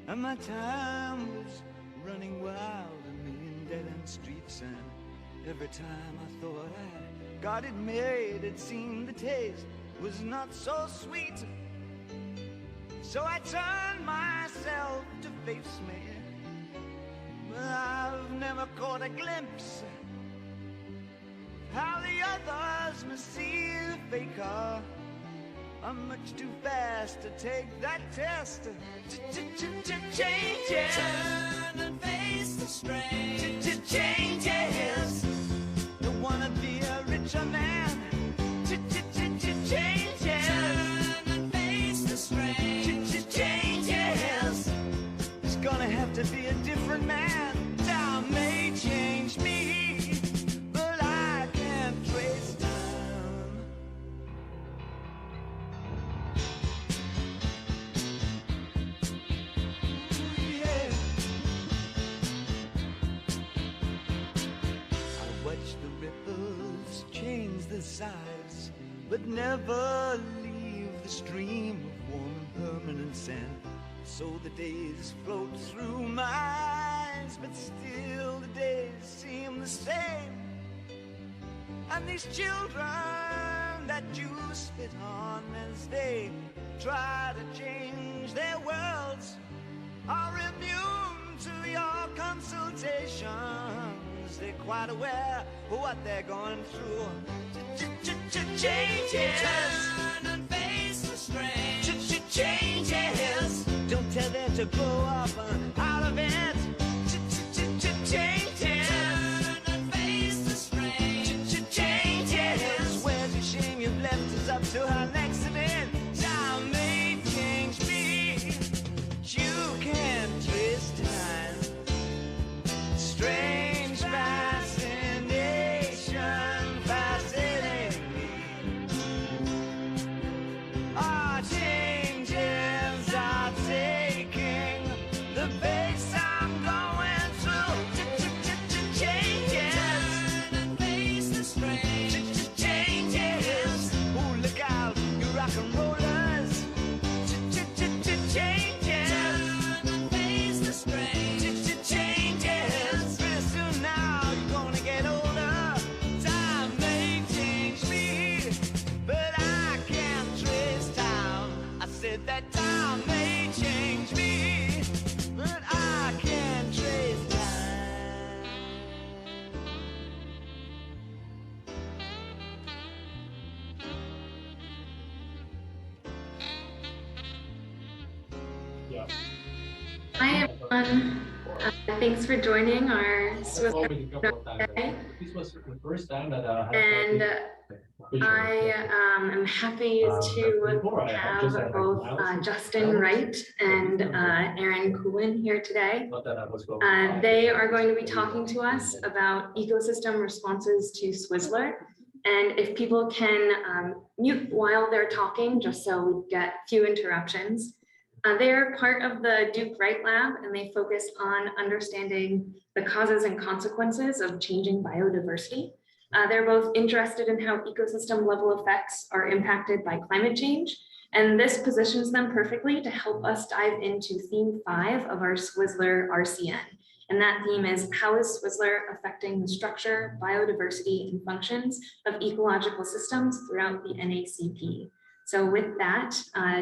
and my time was running wild, a million dead-end streets, and every time I thought I got it made, it seemed the taste was not so sweet. So I turned myself to face me, but I've never caught a glimpse how the others must see the faker. I'm much too fast to take that test. Changes. Turn and face the strain. Changes. Don't wanna be a richer man. Changes. Turn and face the strain. Changes. It's gonna have to be a different man. Time may change me, but I can't trace time. Yeah. I watch the ripples change the size, but never leave the stream of warm and permanent sand. So the days float through my eyes, but still the days seem the same. And these children that you spit on as they try to change their worlds are immune to your consultations. They're quite aware of what they're going through. Changes. Turn and face the strain. Changes. Don't tell them to grow up out of it. Changes. Turn and face the strain. Changes. Where's your shame you've left us up to our accident? Time may change me. You can't trace time. Strange fascination fascinating me. Our changes are taking the pace I'm going through. Changes. Turn and face the strain. Changes. Oh, look out, you rock and rollers. Changes. Turn and face the strain. Changes. Pretty soon now you're gonna get older. Time may change me, but I can't trace time. I said that time may change me, but I can't trace time. Yeah. Hi everyone, thanks for joining our SWISLR today. This was the first time that And I am happy to have both Justin Wright and Aaron Coolin here today. They are going to be talking to us about ecosystem responses to SWISLR. And if people can mute while they're talking, just so we get few interruptions. They're part of the Duke Wright Lab, and they focus on understanding the causes and consequences of changing biodiversity. They're both interested in how ecosystem level effects are impacted by climate change, and this positions them perfectly to help us dive into theme 5 of our SWISLR RCN. And that theme is, how is SWISLR affecting the structure, biodiversity, and functions of ecological systems throughout the NACP? So with that,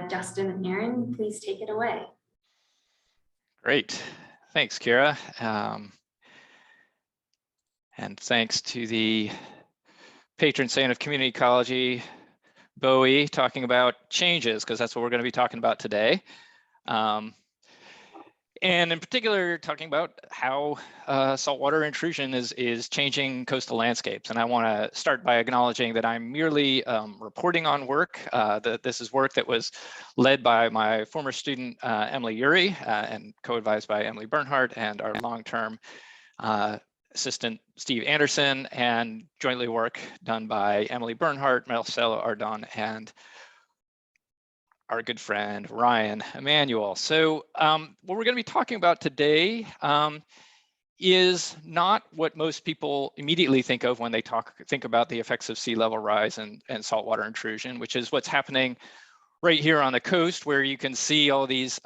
Justin and Aaron, please take it away. Great, thanks, Kira. And thanks to the patron saint of community ecology, Bowie, talking about changes, because that's what we're going to be talking about today. And in particular, talking about how saltwater intrusion is changing coastal landscapes. And I want to start by acknowledging that I'm merely reporting on work. That this is work that was led by my former student, Emily Urey, and co-advised by Emily Bernhardt and our long-term assistant, Steve Anderson, and jointly work done by Emily Bernhardt, Marcelo Ardon, and our good friend, Ryan Emanuel. So what we're going to be talking about today is not what most people immediately think of when they think about the effects of sea level rise and saltwater intrusion, which is what's happening right here on the coast, where you can see all these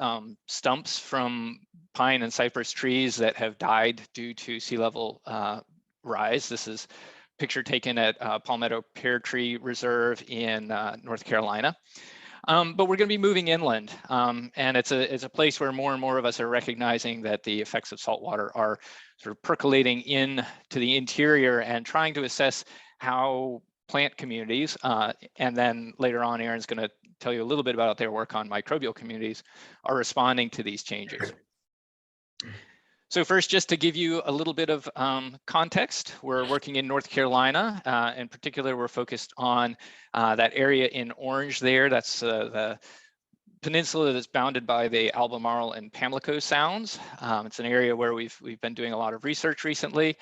stumps from pine and cypress trees that have died due to sea level rise. This is a picture taken at Palmetto Pear Tree Reserve in North Carolina. But we're going to be moving inland, and it's a place where more and more of us are recognizing that the effects of saltwater are sort of percolating in to the interior and trying to assess how plant communities, and then later on, Aaron's going to tell you a little bit about their work on microbial communities, are responding to these changes. So first, just to give you a little bit of context, we're working in North Carolina. In particular, we're focused on that area in orange there. That's the peninsula that's bounded by the Albemarle and Pamlico Sounds. It's an area where we've been doing a lot of research recently.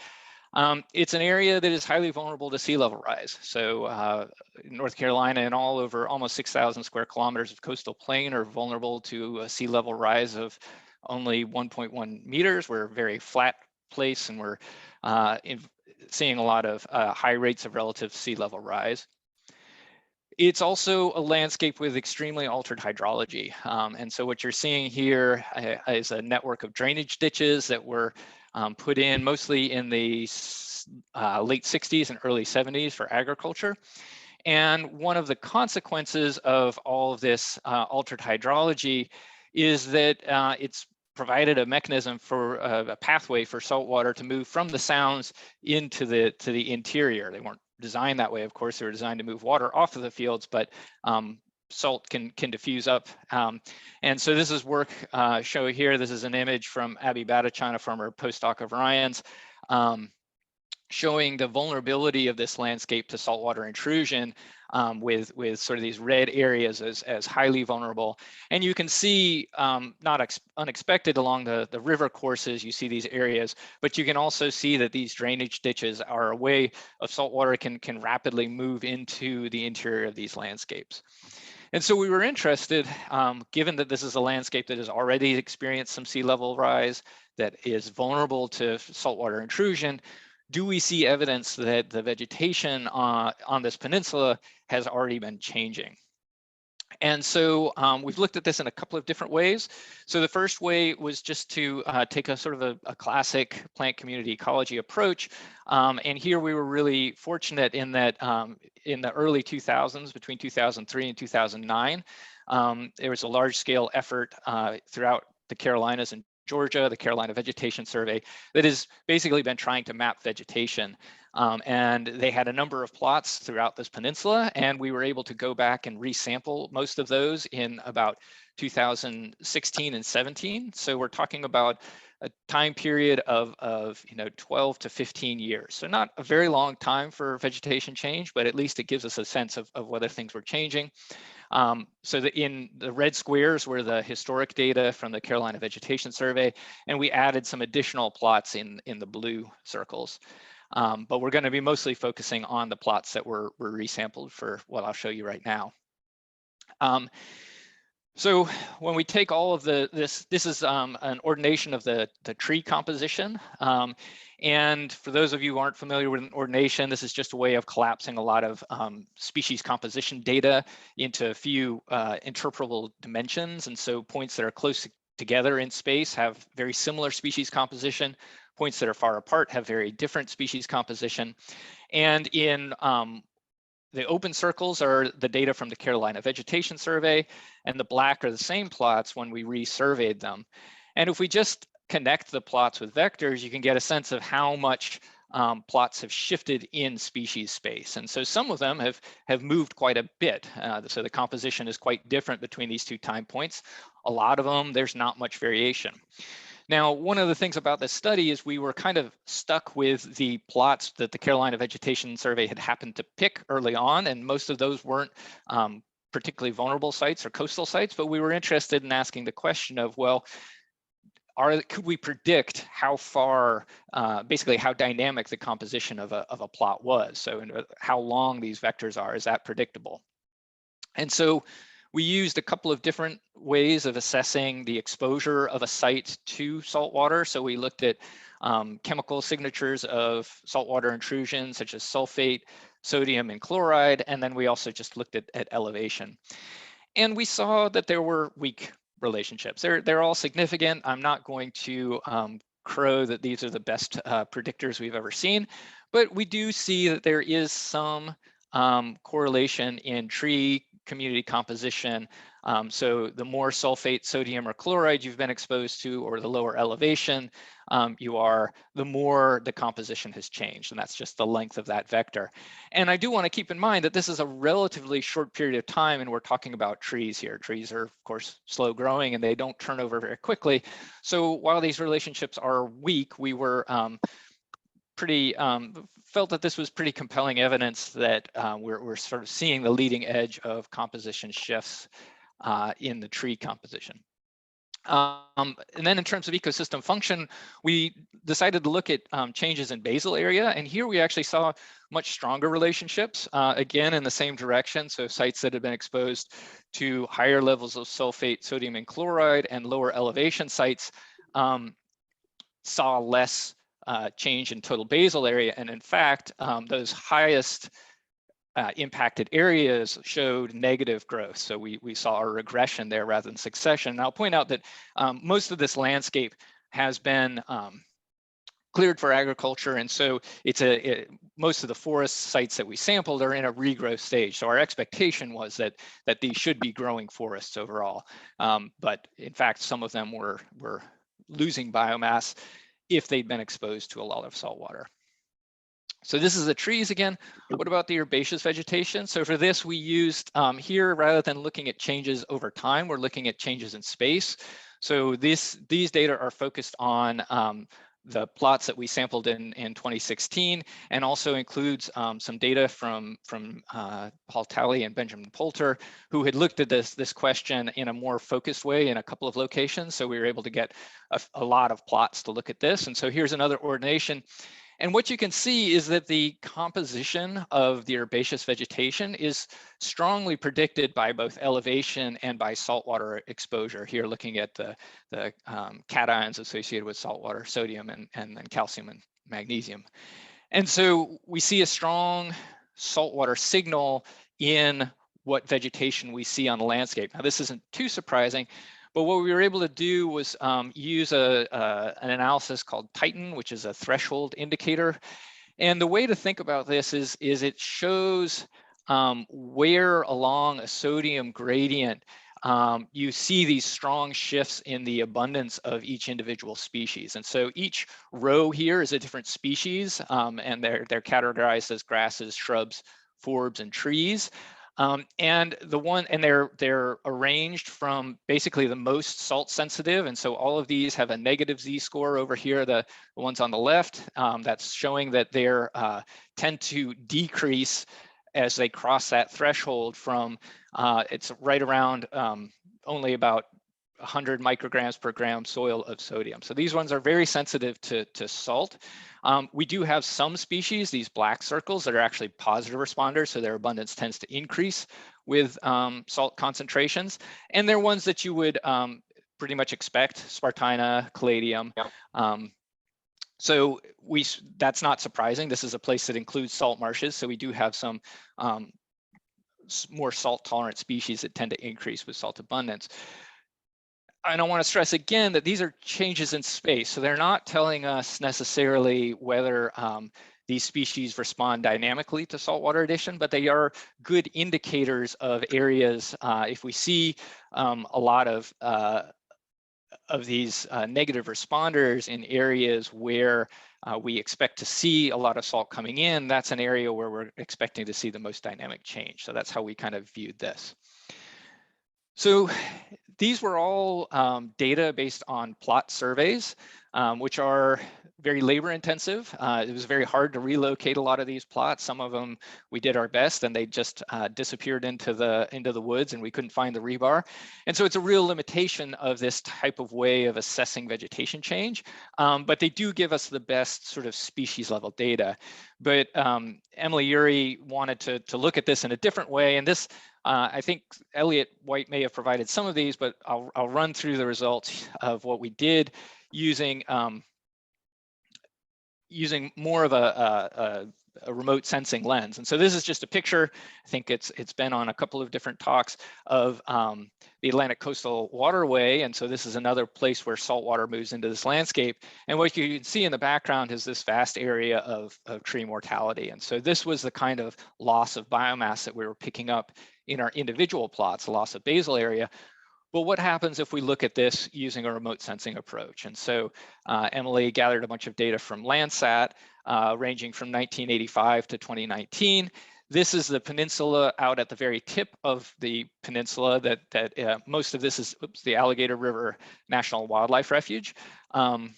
It's an area that is highly vulnerable to sea level rise. So North Carolina and all over almost 6,000 square kilometers of coastal plain are vulnerable to a sea level rise of only 1.1 meters. We're a very flat place, and we're seeing a lot of high rates of relative sea level rise. It's also a landscape with extremely altered hydrology. And so what you're seeing here is a network of drainage ditches that were put in mostly in the late 60s and early 70s for agriculture. And one of the consequences of all of this altered hydrology is that it's provided a mechanism for a pathway for saltwater to move from the sounds into the interior. They weren't designed that way, of course. They were designed to move water off of the fields, but salt can diffuse up. And so this is work shown here. This is an image from Abby Bhattacharya, a former postdoc of Ryan's, showing the vulnerability of this landscape to saltwater intrusion, with sort of these red areas as highly vulnerable. And you can see, not unexpected along the river courses, you see these areas, but you can also see that these drainage ditches are a way of saltwater can rapidly move into the interior of these landscapes. And so we were interested, given that this is a landscape that has already experienced some sea level rise, that is vulnerable to saltwater intrusion, do we see evidence that the vegetation on this peninsula has already been changing? And so we've looked at this in a couple of different ways. So the first way was just to take a sort of a classic plant community ecology approach. And here we were really fortunate in that in the early 2000s, between 2003 and 2009, there was a large scale effort throughout the Carolinas and Georgia, the Carolina Vegetation Survey, that has basically been trying to map vegetation. And they had a number of plots throughout this peninsula, and we were able to go back and resample most of those in about 2016 and 17. So we're talking about a time period of 12 to 15 years. So not a very long time for vegetation change, but at least it gives us a sense of whether things were changing. So in the red squares were the historic data from the Carolina Vegetation Survey, and we added some additional plots in the blue circles. But we're going to be mostly focusing on the plots that were resampled for what I'll show you right now. So when we take all of this is an ordination of the tree composition. And for those of you who aren't familiar with an ordination, this is just a way of collapsing a lot of species composition data into a few interpretable dimensions. And so points that are close together in space have very similar species composition. Points that are far apart have very different species composition. And in the open circles are the data from the Carolina Vegetation Survey, and the black are the same plots when we resurveyed them. And if we just connect the plots with vectors, you can get a sense of how much plots have shifted in species space. And so some of them have moved quite a bit. So the composition is quite different between these two time points. A lot of them, there's not much variation. Now, one of the things about this study is we were kind of stuck with the plots that the Carolina Vegetation Survey had happened to pick early on, and most of those weren't particularly vulnerable sites or coastal sites, but we were interested in asking the question of, well, could we predict how far, basically how dynamic the composition of a plot was? So how long these vectors are, is that predictable? And so we used a couple of different ways of assessing the exposure of a site to saltwater. So we looked at chemical signatures of saltwater intrusion, such as sulfate, sodium, and chloride, and then we also just looked at elevation. And we saw that there were weak relationships. They're all significant. I'm not going to crow that these are the best predictors we've ever seen, but we do see that there is some correlation in tree community composition. So the more sulfate, sodium, or chloride you've been exposed to, or the lower elevation you are, the more the composition has changed. And that's just the length of that vector. And I do want to keep in mind that this is a relatively short period of time, and we're talking about trees here. Trees are, of course, slow growing, and they don't turn over very quickly. So while these relationships are weak, we were felt that this was pretty compelling evidence that we're sort of seeing the leading edge of composition shifts in the tree composition. And then in terms of ecosystem function, we decided to look at changes in basal area. And here we actually saw much stronger relationships, again, in the same direction. So sites that have been exposed to higher levels of sulfate, sodium, and chloride, and lower elevation sites saw less change in total basal area. And in fact, those highest impacted areas showed negative growth. So we saw a regression there rather than succession. And I'll point out that most of this landscape has been cleared for agriculture. And so most of the forest sites that we sampled are in a regrowth stage. So our expectation was that these should be growing forests overall. But in fact, some of them were losing biomass if they'd been exposed to a lot of salt water. So this is the trees again. What about the herbaceous vegetation? So for this, we used here, rather than looking at changes over time, we're looking at changes in space. So these data are focused on the plots that we sampled in 2016, and also includes some data from Paul Talley and Benjamin Poulter, who had looked at this question in a more focused way in a couple of locations. So we were able to get a lot of plots to look at this. And so here's another ordination. And what you can see is that the composition of the herbaceous vegetation is strongly predicted by both elevation and by saltwater exposure. Here, looking at the cations associated with saltwater, sodium and then calcium and magnesium. And so we see a strong saltwater signal in what vegetation we see on the landscape. Now, this isn't too surprising, but what we were able to do was use an analysis called Titan, which is a threshold indicator. And the way to think about this is it shows where along a sodium gradient you see these strong shifts in the abundance of each individual species. And so each row here is a different species, and they're categorized as grasses, shrubs, forbs, and trees. And they're arranged from basically the most salt sensitive. And so all of these have a negative Z-score over here. The ones on the left, that's showing that they tend to decrease as they cross that threshold from, it's right around only about 100 micrograms per gram soil of sodium. So these ones are very sensitive to salt. We do have some species, these black circles, that are actually positive responders, so their abundance tends to increase with salt concentrations. And they're ones that you would pretty much expect, Spartina, Caladium. Yep. So that's not surprising. This is a place that includes salt marshes, so we do have some more salt tolerant species that tend to increase with salt abundance. And I want to stress again that these are changes in space. So they're not telling us necessarily whether these species respond dynamically to saltwater addition, but they are good indicators of areas. If we see a lot of these negative responders in areas where we expect to see a lot of salt coming in, that's an area where we're expecting to see the most dynamic change. So that's how we kind of viewed this. So these were all data based on plot surveys, which are very labor intensive. It was very hard to relocate a lot of these plots. Some of them we did our best and they just disappeared into the woods and we couldn't find the rebar. And so it's a real limitation of this type of way of assessing vegetation change, but they do give us the best sort of species level data. But Emily Urey wanted to look at this in a different way, and this I think Elliot White may have provided some of these, but I'll run through the results of what we did using more of a a remote sensing lens. And so this is just a picture. I think it's been on a couple of different talks of the Atlantic Coastal Waterway. And so this is another place where saltwater moves into this landscape. And what you can see in the background is this vast area of tree mortality. And so this was the kind of loss of biomass that we were picking up in our individual plots, loss of basal area. Well, what happens if we look at this using a remote sensing approach? And so Emily gathered a bunch of data from Landsat, ranging from 1985 to 2019. This is the peninsula out at the very tip of the peninsula that most of this is the Alligator River National Wildlife Refuge. And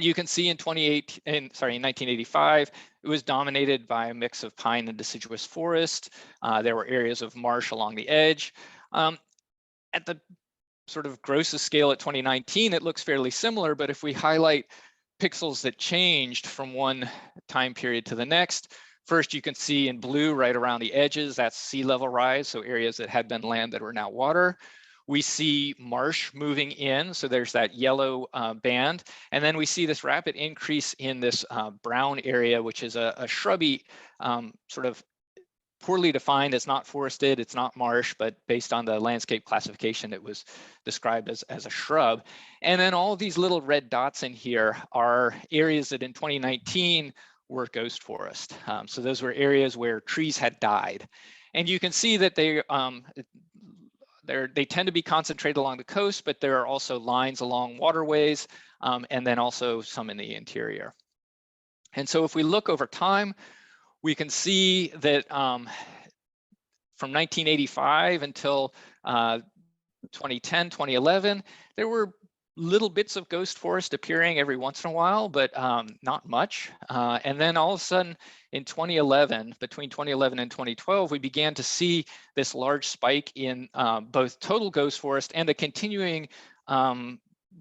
you can see in 1985, it was dominated by a mix of pine and deciduous forest. There were areas of marsh along the edge. At the sort of grossest scale at 2019, it looks fairly similar, but if we highlight pixels that changed from one time period to the next, first you can see in blue right around the edges, that's sea level rise, so areas that had been land that were now water. We see marsh moving in, so there's that yellow band, and then we see this rapid increase in this brown area, which is a shrubby sort of poorly defined. It's not forested, it's not marsh, but based on the landscape classification, it was described as a shrub. And then all of these little red dots in here are areas that in 2019 were ghost forest. So those were areas where trees had died. And you can see that they tend to be concentrated along the coast, but there are also lines along waterways, and then also some in the interior. And so if we look over time, we can see that from 1985 until 2010, 2011, there were little bits of ghost forest appearing every once in a while, but not much. And then all of a sudden in 2011, between 2011 and 2012, we began to see this large spike in both total ghost forest and a continuing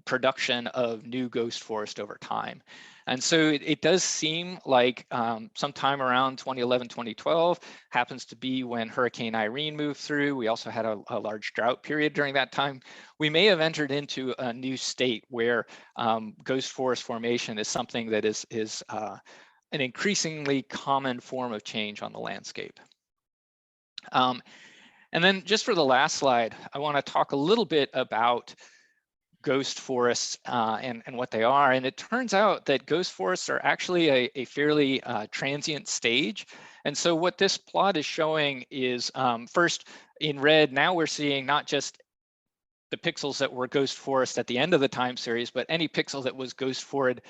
production of new ghost forest over time. And so it does seem like sometime around 2011, 2012 happens to be when Hurricane Irene moved through. We also had a large drought period during that time. We may have entered into a new state where ghost forest formation is something that is an increasingly common form of change on the landscape. And then just for the last slide, I want to talk a little bit about ghost forests and what they are. And it turns out that ghost forests are actually a fairly transient stage. And so what this plot is showing is first in red, now we're seeing not just the pixels that were ghost forest at the end of the time series, but any pixel that was ghost forest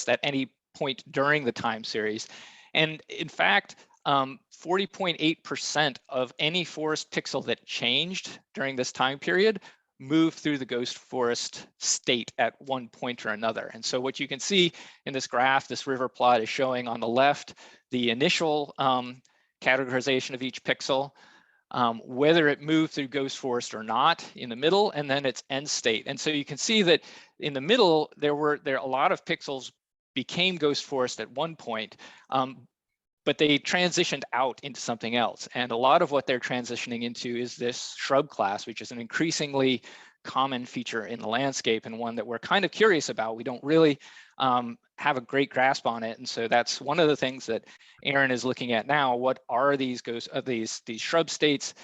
at any point during the time series. And in fact, 40.8% of any forest pixel that changed during this time period move through the ghost forest state at one point or another. And so what you can see in this graph, this river plot is showing on the left, the initial categorization of each pixel, whether it moved through ghost forest or not in the middle, and then its end state. And so you can see that in the middle, there a lot of pixels became ghost forest at one point, but they transitioned out into something else. And a lot of what they're transitioning into is this shrub class, which is an increasingly common feature in the landscape and one that we're kind of curious about. We don't really have a great grasp on it. And so that's one of the things that Aaron is looking at now. What are these these shrub states?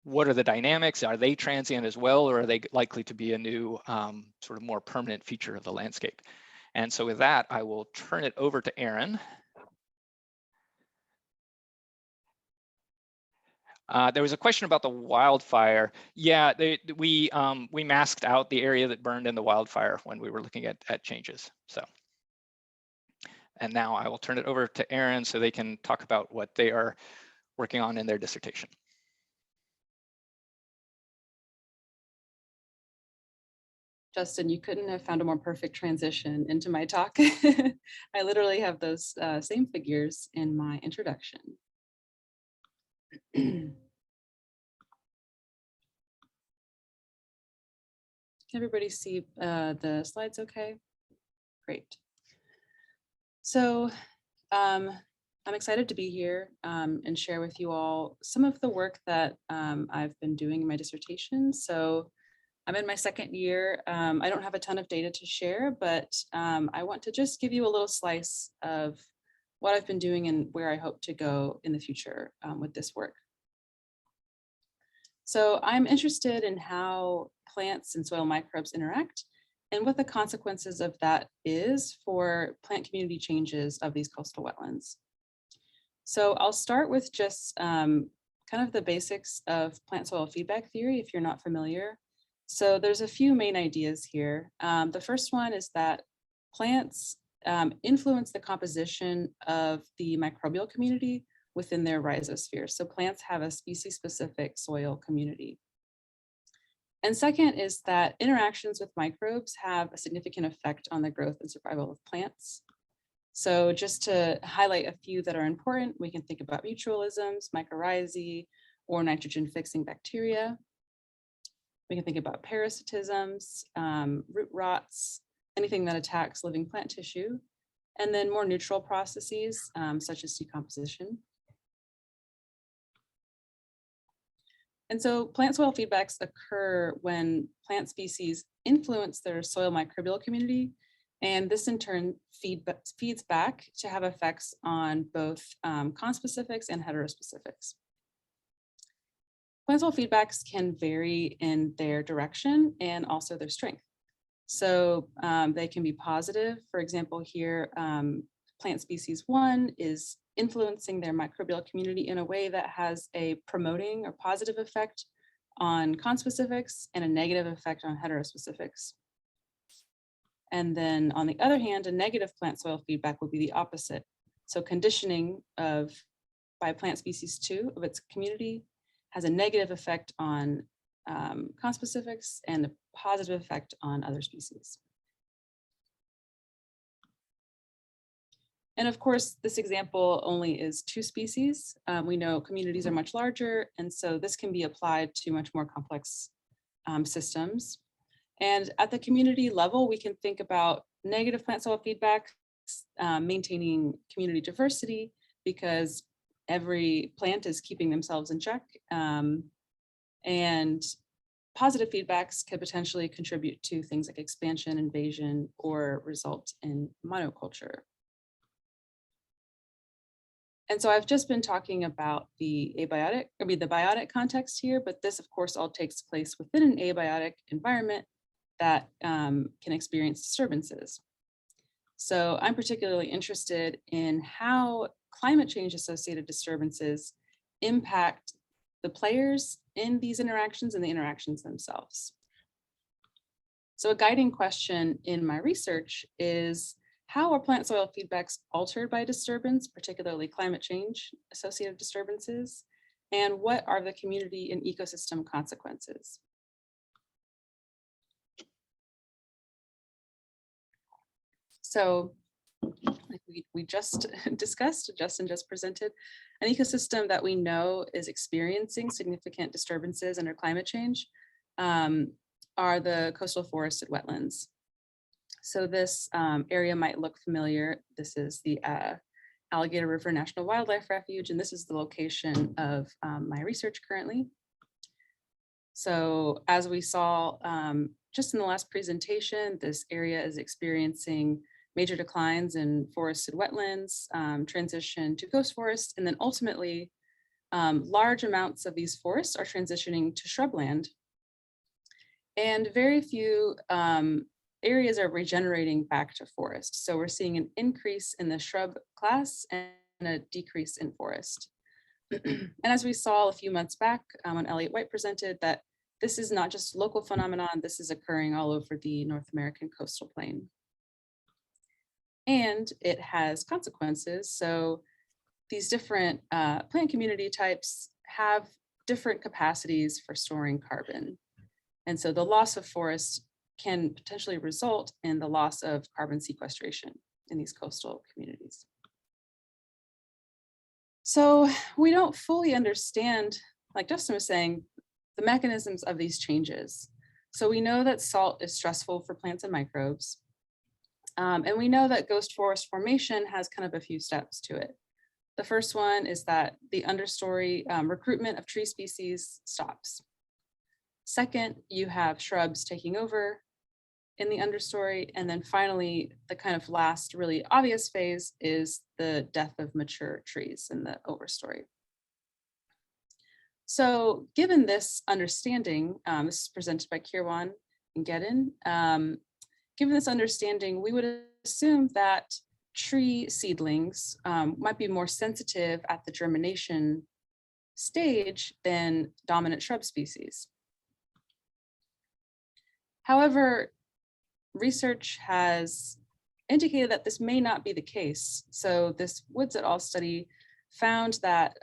What are the dynamics? Are they transient as well, or are they likely to be a new sort of more permanent feature of the landscape? And so with that, I will turn it over to Aaron. There was a question about the wildfire. Yeah, we masked out the area that burned in the wildfire when we were looking at changes. So, and now I will turn it over to Aaron so they can talk about what they are working on in their dissertation. Justin, you couldn't have found a more perfect transition into my talk. I literally have those same figures in my introduction. Can everybody see the slides okay? Great. So I'm excited to be here and share with you all some of the work that I've been doing in my dissertation. So I'm in my second year. I don't have a ton of data to share, but I want to just give you a little slice of what I've been doing and where I hope to go in the future with this work. So I'm interested in how plants and soil microbes interact and what the consequences of that is for plant community changes of these coastal wetlands. So I'll start with just kind of the basics of plant soil feedback theory, if you're not familiar. So there's a few main ideas here. The first one is that plants influence the composition of the microbial community within their rhizosphere. So plants have a species-specific soil community. And second is that interactions with microbes have a significant effect on the growth and survival of plants. So just to highlight a few that are important, we can think about mutualisms, mycorrhizae, or nitrogen-fixing bacteria. We can think about parasitisms, root rots, anything that attacks living plant tissue, and then more neutral processes such as decomposition. And so plant soil feedbacks occur when plant species influence their soil microbial community, and this in turn feeds back to have effects on both conspecifics and heterospecifics. Plant soil feedbacks can vary in their direction and also their strength. So they can be positive. For example, here, plant species 1 is influencing their microbial community in a way that has a promoting or positive effect on conspecifics and a negative effect on heterospecifics. And then on the other hand, a negative plant soil feedback would be the opposite. So conditioning by plant species 2 of its community has a negative effect on conspecifics and a positive effect on other species. And of course, this example only is 2 species. We know communities are much larger, and so this can be applied to much more complex systems. And at the community level, we can think about negative plant soil feedback, maintaining community diversity, because every plant is keeping themselves in check. And positive feedbacks could potentially contribute to things like expansion, invasion, or result in monoculture. And so I've just been talking about the biotic context here, but this of course all takes place within an abiotic environment that can experience disturbances. So I'm particularly interested in how climate change associated disturbances impact the players in these interactions and the interactions themselves. So a guiding question in my research is, how are plant soil feedbacks altered by disturbance, particularly climate change associated disturbances? And what are the community and ecosystem consequences? So like we just discussed, Justin just presented, an ecosystem that we know is experiencing significant disturbances under climate change are the coastal forested wetlands. So this area might look familiar. This is the Alligator River National Wildlife Refuge, and this is the location of my research currently. So as we saw just in the last presentation, this area is experiencing major declines in forested wetlands, transition to ghost forests, and then ultimately large amounts of these forests are transitioning to shrubland. And very few areas are regenerating back to forest. So we're seeing an increase in the shrub class and a decrease in forest. And as we saw a few months back when Elliot White presented, that this is not just a local phenomenon, this is occurring all over the North American coastal plain. And it has consequences. So these different plant community types have different capacities for storing carbon. And so the loss of forest can potentially result in the loss of carbon sequestration in these coastal communities. So we don't fully understand, like Justin was saying, the mechanisms of these changes. So we know that salt is stressful for plants and microbes. And we know that ghost forest formation has kind of a few steps to it. The first one is that the understory recruitment of tree species stops. Second, you have shrubs taking over. in the understory. And then finally, the kind of last really obvious phase is the death of mature trees in the overstory. So given this understanding, this is presented by Kirwan and Gedin, given this understanding, we would assume that tree seedlings might be more sensitive at the germination stage than dominant shrub species. However, research has indicated that this may not be the case. So this Woods et al. Study found that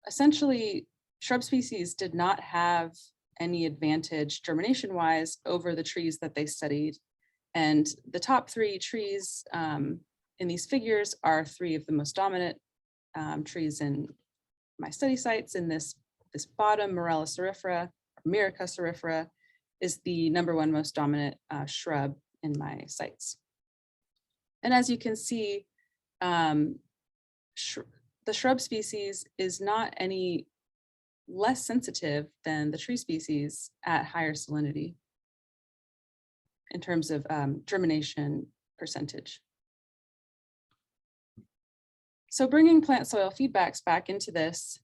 essentially shrub species did not have any advantage germination-wise over the trees that they studied. And the top 3 trees in these figures are 3 of the most dominant trees in my study sites. In this bottom, Morella cerifera, or Myrica cerifera, is the #1 most dominant shrub in my sites. And as you can see, the shrub species is not any less sensitive than the tree species at higher salinity in terms of germination percentage. So bringing plant soil feedbacks back into this,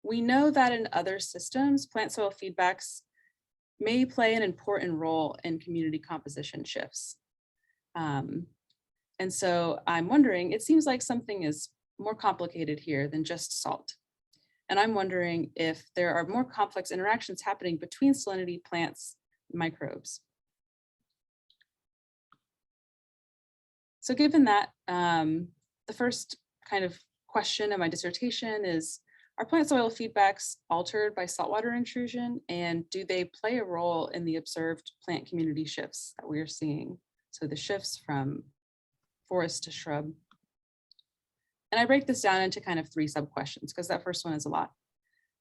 we know that in other systems, plant soil feedbacks may play an important role in community composition shifts. And so I'm wondering, it seems like something is more complicated here than just salt. And I'm wondering if there are more complex interactions happening between salinity, plants, and microbes. So given that, the first kind of question of my dissertation is, are plant soil feedbacks altered by saltwater intrusion, and do they play a role in the observed plant community shifts that we are seeing? So the shifts from forest to shrub. And I break this down into kind of 3 sub-questions because that first one is a lot.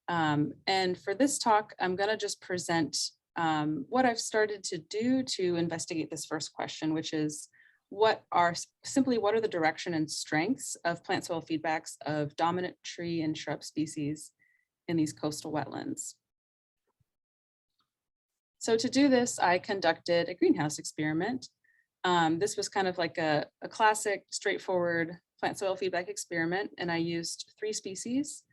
And for this talk, I'm gonna just present what I've started to do to investigate this first question, which is what are the direction and strengths of plant soil feedbacks of dominant tree and shrub species in these coastal wetlands. So to do this, I conducted a greenhouse experiment. This was kind of like a classic, straightforward plant soil feedback experiment, and I used 3 species,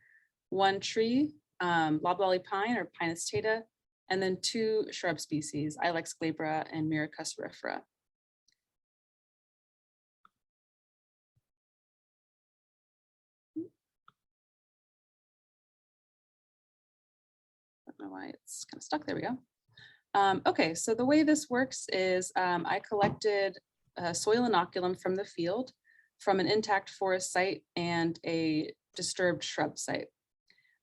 1 tree, loblolly pine or Pinus tata, and then 2 shrub species, Ilex glabra and Myrica cerifera. I don't know why it's kind of stuck. There we go. Okay, so the way this works is I collected soil inoculum from the field, from an intact forest site and a disturbed shrub site.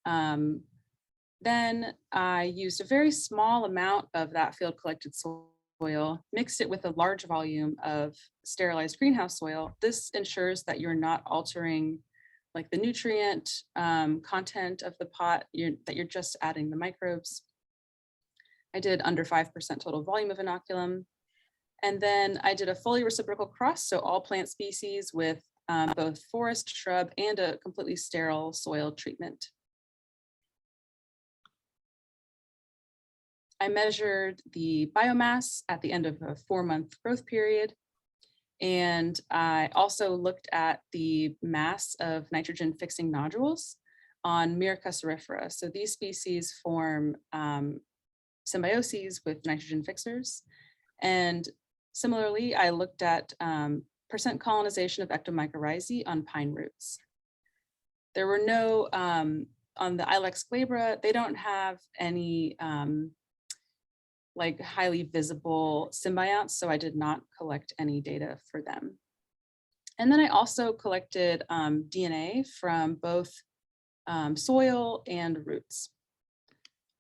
Then I used a very small amount of that field collected soil, mixed it with a large volume of sterilized greenhouse soil. This ensures that you're not altering like the nutrient content of the pot, that you're just adding the microbes. I did under 5% total volume of inoculum. And then I did a fully reciprocal cross, so all plant species with both forest, shrub, and a completely sterile soil treatment. I measured the biomass at the end of a 4-month growth period. And I also looked at the mass of nitrogen fixing nodules on Myrica cerifera. So these species form symbioses with nitrogen fixers. And similarly, I looked at percent colonization of ectomycorrhizae on pine roots. There were no, on the Ilex glabra, they don't have any like highly visible symbionts, so I did not collect any data for them. And then I also collected DNA from both soil and roots.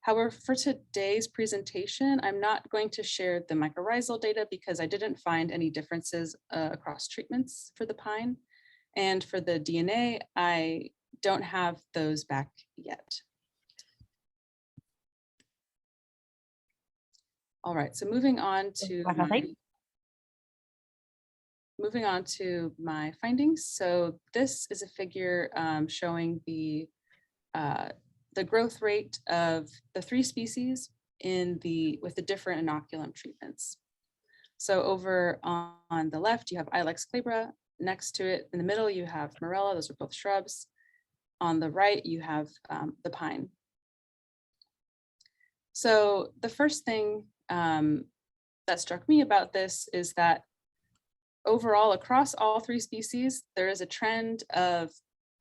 However, for today's presentation, I'm not going to share the mycorrhizal data because I didn't find any differences across treatments for the pine. And for the DNA, I don't have those back yet. All right, so moving on to my findings. So this is a figure showing the growth rate of the 3 species with the different inoculum treatments. So over on the left, you have Ilex glabra. Next to it, in the middle, you have Morella. Those are both shrubs. On the right, you have the pine. So the first thing that struck me about this is that overall, across all three species, there is a trend of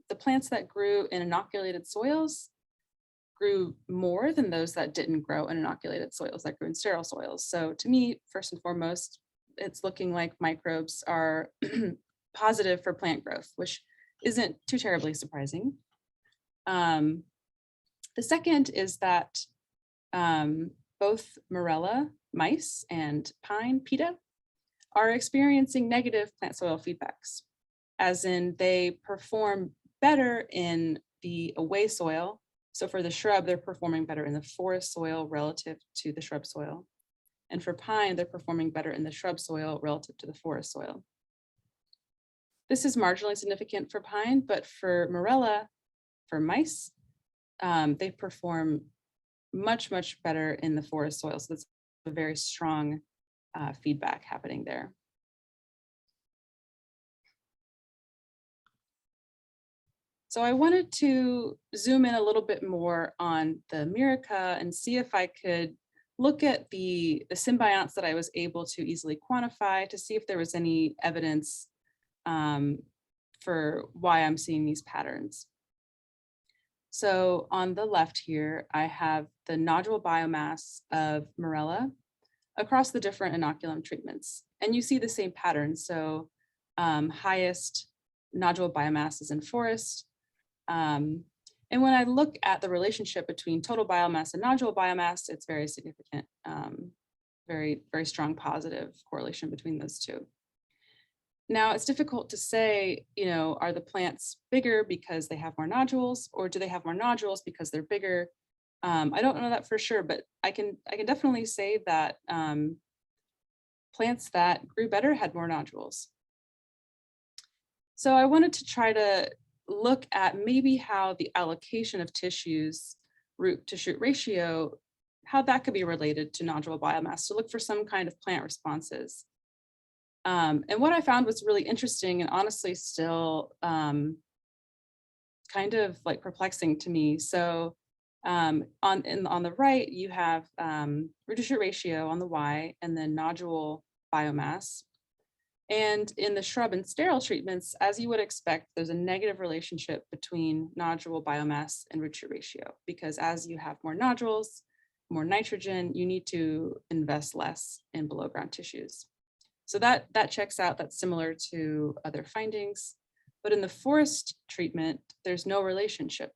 the plants that grew in inoculated soils grew more than those that didn't grow in inoculated soils, that grew in sterile soils. So to me, first and foremost, it's looking like microbes are positive for plant growth, which isn't too terribly surprising. The second is that both Morella mice and pine PETA are experiencing negative plant soil feedbacks, as in they perform better in the away soil. So for the shrub, they're performing better in the forest soil relative to the shrub soil. And for pine, they're performing better in the shrub soil relative to the forest soil. This is marginally significant for pine, but for Morella, for mice, they perform much, much better in the forest soil. So that's a very strong feedback happening there. So I wanted to zoom in a little bit more on the Myrica and see if I could look at the symbionts that I was able to easily quantify to see if there was any evidence for why I'm seeing these patterns. So on the left here, I have the nodule biomass of Morella across the different inoculum treatments. And you see the same pattern. So highest nodule biomass is in forest. And when I look at the relationship between total biomass and nodule biomass, it's very significant, very, very strong positive correlation between those two. Now it's difficult to say, are the plants bigger because they have more nodules, or do they have more nodules because they're bigger? I don't know that for sure, but I can definitely say that plants that grew better had more nodules. So I wanted to try to look at maybe how the allocation of tissues, root to shoot ratio, how that could be related to nodule biomass, to look for some kind of plant responses. And what I found was really interesting and honestly still kind of like perplexing to me. So on the right, you have root to shoot ratio on the Y, and then nodule biomass. And in the shrub and sterile treatments, as you would expect, there's a negative relationship between nodule biomass and root to shoot ratio, because as you have more nodules, more nitrogen, you need to invest less in below ground tissues. So that checks out, that's similar to other findings. But in the forest treatment, there's no relationship.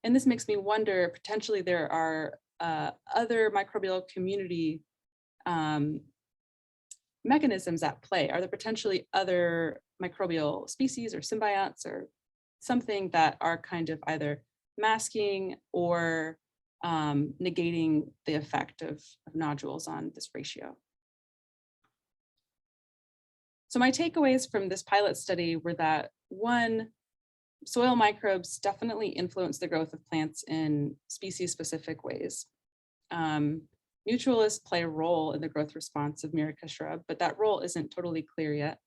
And this makes me wonder, potentially there are other microbial community mechanisms at play. Are there potentially other microbial species or symbionts or something that are kind of either masking or negating the effect of nodules on this ratio? So my takeaways from this pilot study were that, one, soil microbes definitely influence the growth of plants in species-specific ways. Mutualists play a role in the growth response of Myrica shrub, but that role isn't totally clear yet.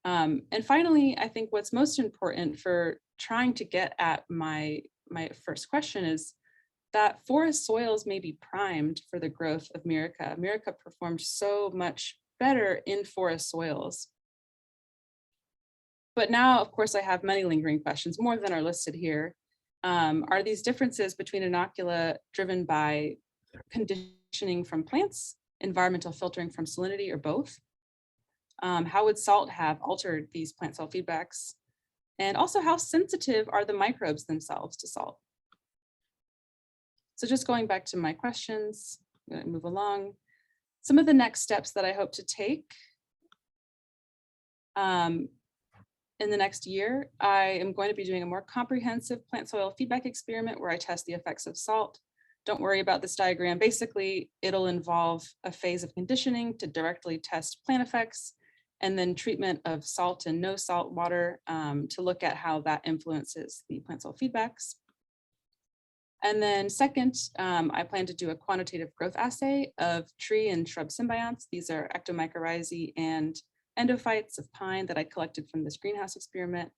And finally, I think what's most important for trying to get at my first question is that forest soils may be primed for the growth of Myrica. Myrica performed so much better in forest soils. But now, of course, I have many lingering questions, more than are listed here. Are these differences between inocula driven by conditioning from plants, environmental filtering from salinity, or both? How would salt have altered these plant cell feedbacks? And also, how sensitive are the microbes themselves to salt? So just going back to my questions, I'm going to move along. Some of the next steps that I hope to take in the next year, I am going to be doing a more comprehensive plant soil feedback experiment where I test the effects of salt. Don't worry about this diagram. Basically, it'll involve a phase of conditioning to directly test plant effects, and then treatment of salt and no salt water to look at how that influences the plant soil feedbacks. And then second, I plan to do a quantitative growth assay of tree and shrub symbionts. These are ectomycorrhizae and endophytes of pine that I collected from this greenhouse experiment,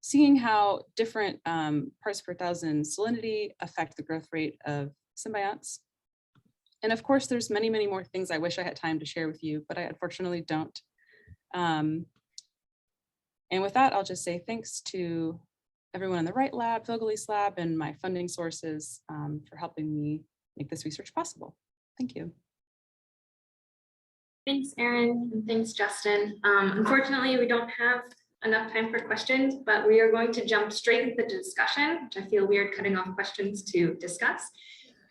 seeing how different parts per thousand salinity affect the growth rate of symbionts. And of course, there's many, many more things I wish I had time to share with you, but I unfortunately don't. And with that, I'll just say thanks to everyone in the Wright Lab, Vogel's Lab, and my funding sources for helping me make this research possible. Thank you. Thanks, Erin, and thanks, Justin. Unfortunately, we don't have enough time for questions, but we are going to jump straight into the discussion, which I feel weird cutting off questions to discuss.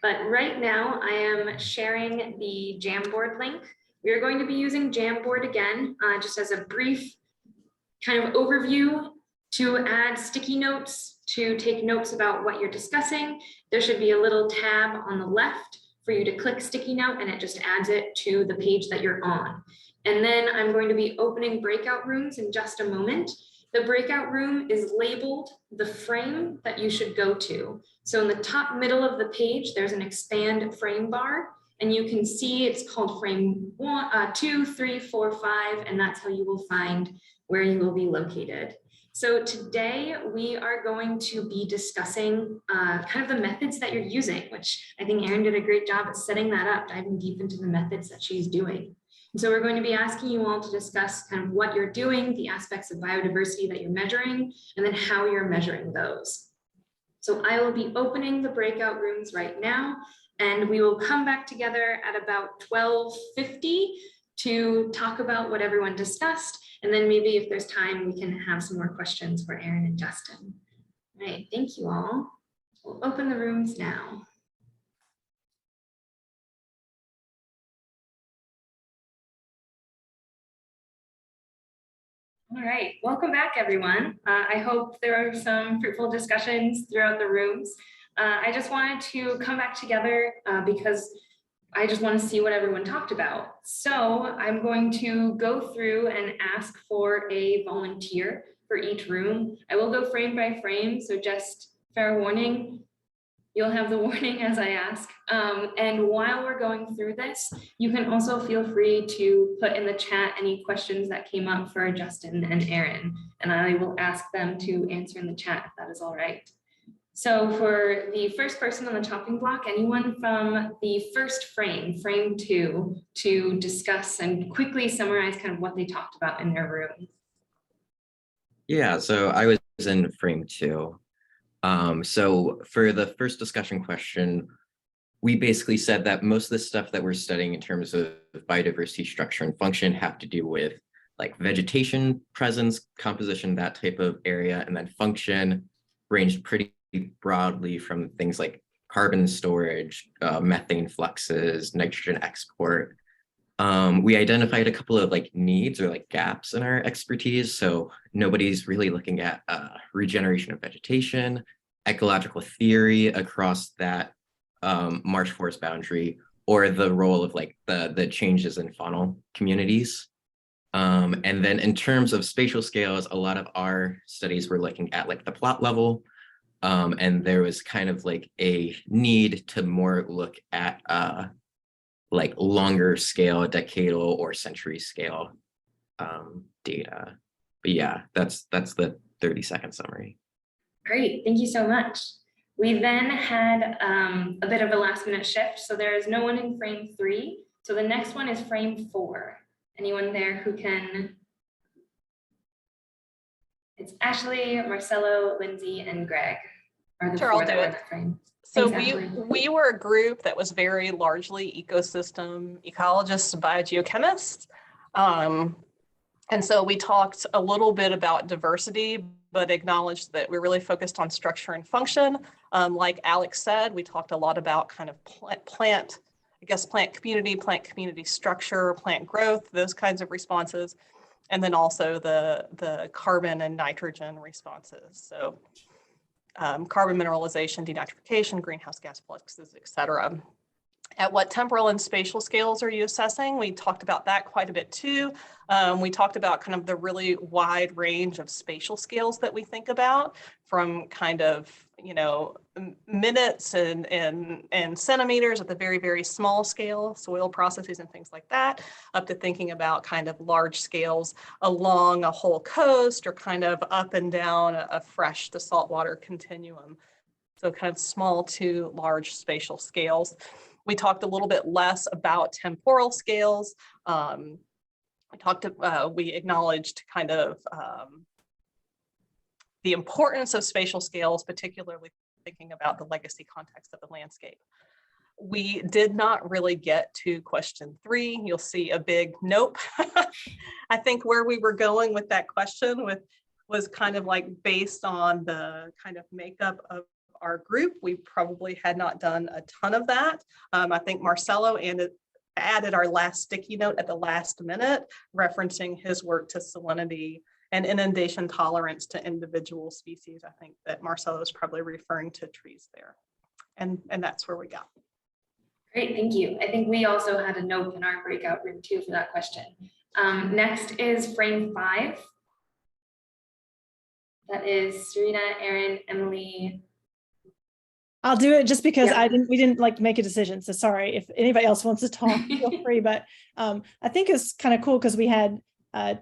But right now, I am sharing the Jamboard link. We are going to be using Jamboard again, just as a brief kind of overview to add sticky notes, to take notes about what you're discussing. There should be a little tab on the left for you to click sticky note, and it just adds it to the page that you're on. And then I'm going to be opening breakout rooms in just a moment. The breakout room is labeled the frame that you should go to. So in the top middle of the page, there's an expand frame bar, and you can see it's called frame 1, 2, 3, 4, 5, and that's how you will find where you will be located. So today we are going to be discussing kind of the methods that you're using, which I think Erin did a great job at setting that up, diving deep into the methods that she's doing. And so we're going to be asking you all to discuss kind of what you're doing, the aspects of biodiversity that you're measuring, and then how you're measuring those. So I will be opening the breakout rooms right now, and we will come back together at about 12:50 to talk about what everyone discussed. And then maybe if there's time, we can have some more questions for Erin and Justin. All right, thank you all. We'll open the rooms now. All right, welcome back, everyone. I hope there are some fruitful discussions throughout the rooms. I just wanted to come back together because I just want to see what everyone talked about. So I'm going to go through and ask for a volunteer for each room. I will go frame by frame, so just fair warning, you'll have the warning as I ask. And while we're going through this, you can also feel free to put in the chat any questions that came up for Justin and Erin, and I will ask them to answer in the chat if that is all right. So for the first person on the chopping block, anyone from the first frame, frame 2, to discuss and quickly summarize kind of what they talked about in their room. Yeah, so I was in frame 2. So for the first discussion question, we basically said that most of the stuff that we're studying in terms of biodiversity structure and function have to do with like vegetation, presence, composition, that type of area, and then function ranged pretty broadly from things like carbon storage, methane fluxes, nitrogen export. We identified a couple of like needs or like gaps in our expertise. So nobody's really looking at regeneration of vegetation, ecological theory across that marsh forest boundary, or the role of like the changes in faunal communities. And then in terms of spatial scales, a lot of our studies were looking at like the plot level. And there was kind of like a need to more look at like longer scale, decadal or century scale data. But yeah, that's the 30-second summary. Great, thank you so much. We then had a bit of a last minute shift. So there is no one in frame 3. So the next one is frame 4. Anyone there who can? It's Ashley, Marcelo, Lindsay, and Greg are the 4 that were in the frame. So Thanks, we were a group that was very largely ecosystem ecologists, biogeochemists. And so we talked a little bit about diversity, but acknowledged that we're really focused on structure and function. Like Alex said, we talked a lot about kind of plant community structure, plant growth, those kinds of responses, and then also the carbon and nitrogen responses. So carbon mineralization, denitrification, greenhouse gas fluxes, et cetera. At what temporal and spatial scales are you assessing? We talked about that quite a bit too. We talked about kind of the really wide range of spatial scales that we think about, from kind of, you know, minutes and centimeters at the very, very small scale, soil processes and things like that, up to thinking about kind of large scales along a whole coast, or kind of up and down a fresh to saltwater continuum. So kind of small to large spatial scales. We talked a little bit less about temporal scales. We acknowledged kind of the importance of spatial scales, particularly thinking about the legacy context of the landscape. We did not really get to question 3. You'll see a big nope. I think where we were going with that question was kind of like based on the kind of makeup of our group. We probably had not done a ton of that. I think Marcelo added our last sticky note at the last minute, referencing his work to salinity and inundation tolerance to individual species. I think that Marcelo is probably referring to trees there. And that's where we got. Great, thank you. I think we also had a note in our breakout room too for that question. Next is frame 5. That is Serena, Erin, Emily. I'll do it just because Yeah. we didn't like make a decision. So sorry if anybody else wants to talk, feel free. But I think it's kind of cool because we had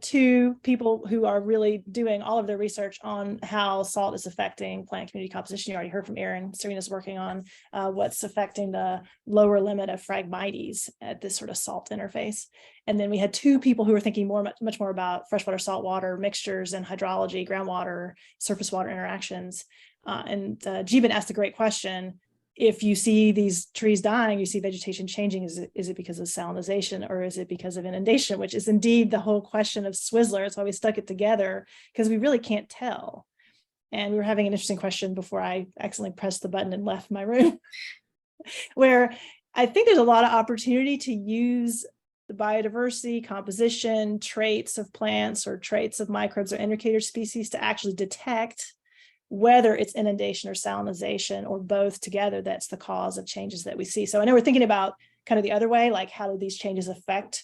2 people who are really doing all of their research on how salt is affecting plant community composition. You already heard from Erin. Serena's working on what's affecting the lower limit of Phragmites at this sort of salt interface. And then we had 2 people who were thinking much more about freshwater, saltwater mixtures and hydrology, groundwater, surface water interactions. And Jeevan asked a great question. If you see these trees dying, you see vegetation changing, is it because of salinization or is it because of inundation, which is indeed the whole question of SWISLR. That's why we stuck it together, because we really can't tell. And we were having an interesting question before I accidentally pressed the button and left my room, where I think there's a lot of opportunity to use the biodiversity, composition, traits of plants or traits of microbes or indicator species to actually detect whether it's inundation or salinization or both together that's the cause of changes that we see. So I know we're thinking about kind of the other way, like how do these changes affect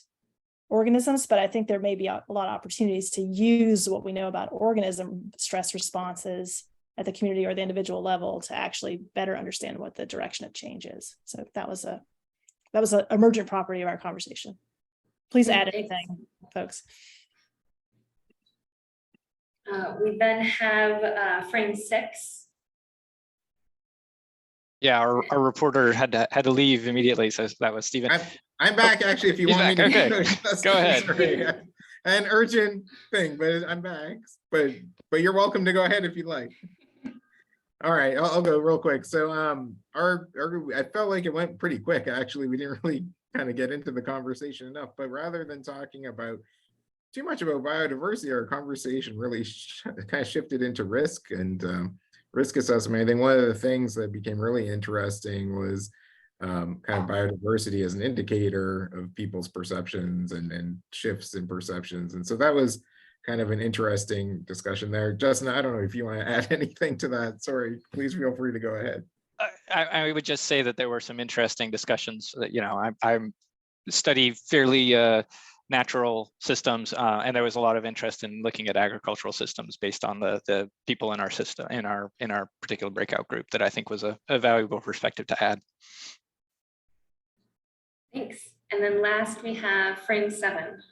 organisms, but I think there may be a lot of opportunities to use what we know about organism stress responses at the community or the individual level to actually better understand what the direction of change is. So that was an emergent property of our conversation. Please add anything, folks. We then have frame 6. Yeah, our reporter had to leave immediately, so that was Stephen. I'm back actually. If you want me to okay. Go ahead. Sorry. An urgent thing, but I'm back. But you're welcome to go ahead if you'd like. All right, I'll go real quick. So I felt like it went pretty quick. Actually, we didn't really kind of get into the conversation enough. But rather than talking about too much about biodiversity, our conversation really kind of shifted into risk and risk assessment. I think one of the things that became really interesting was kind of biodiversity as an indicator of people's perceptions and shifts in perceptions. And so that was kind of an interesting discussion there. Justin, I don't know if you want to add anything to that. Sorry, please feel free to go ahead. I would just say that there were some interesting discussions that, I study fairly natural systems, and there was a lot of interest in looking at agricultural systems based on the people in our system, in our particular breakout group, that I think was a valuable perspective to add. Thanks. And then last we have frame 7.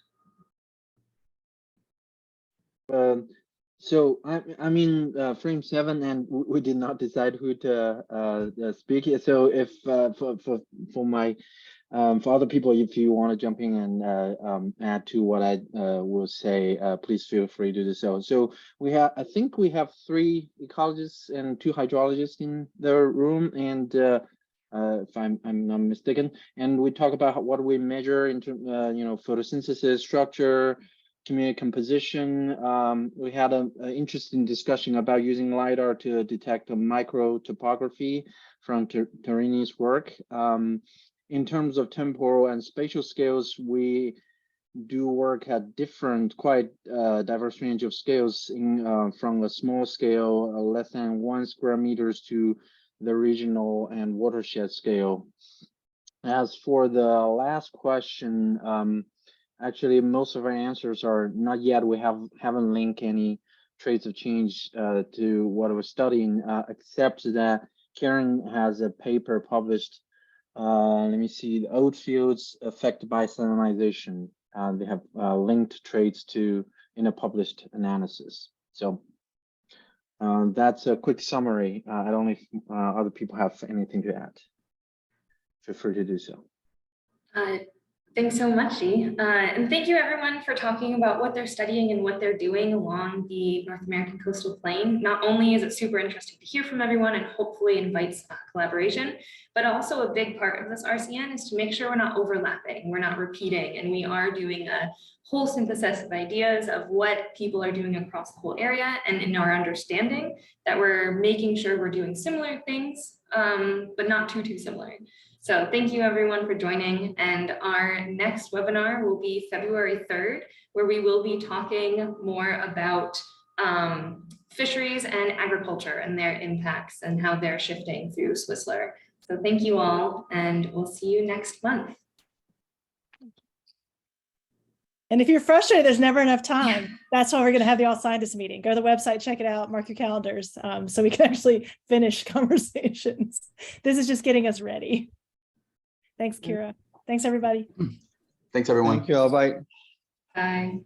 So I'm in frame 7, and we did not decide who to speak here. So if for my for other people, if you want to jump in and add to what I will say, please feel free to do so. So I think we have 3 ecologists and 2 hydrologists in the room, and if I'm not mistaken, and we talk about what we measure into photosynthesis, structure, community composition. We had an interesting discussion about using LiDAR to detect a micro topography from Terini's work. In terms of temporal and spatial scales, we do work at different, quite diverse range of scales, from a small scale, less than 1 square meters, to the regional and watershed scale. As for the last question, actually, most of our answers are not yet. We haven't linked any traits of change to what we're studying, except that Karen has a paper published. Let me see, the oat fields affected by salinization. They have linked traits to in a published analysis. So that's a quick summary. I don't know if other people have anything to add. Feel free to do so. Thanks so much, Yi. And thank you everyone for talking about what they're studying and what they're doing along the North American coastal plain. Not only is it super interesting to hear from everyone and hopefully invites collaboration, but also a big part of this RCN is to make sure we're not overlapping, we're not repeating, and we are doing a whole synthesis of ideas of what people are doing across the whole area, and in our understanding that we're making sure we're doing similar things, but not too similar. So thank you everyone for joining, and our next webinar will be February 3rd, where we will be talking more about fisheries and agriculture and their impacts and how they're shifting through SWISLR. So thank you all, and we'll see you next month. And if you're frustrated, there's never enough time. That's why we're going to have the All Scientists meeting. Go to the website, check it out, mark your calendars, so we can actually finish conversations. This is just getting us ready. Thanks, Kira. Thanks, everybody. Thanks, everyone. Thank you all. Bye. Bye.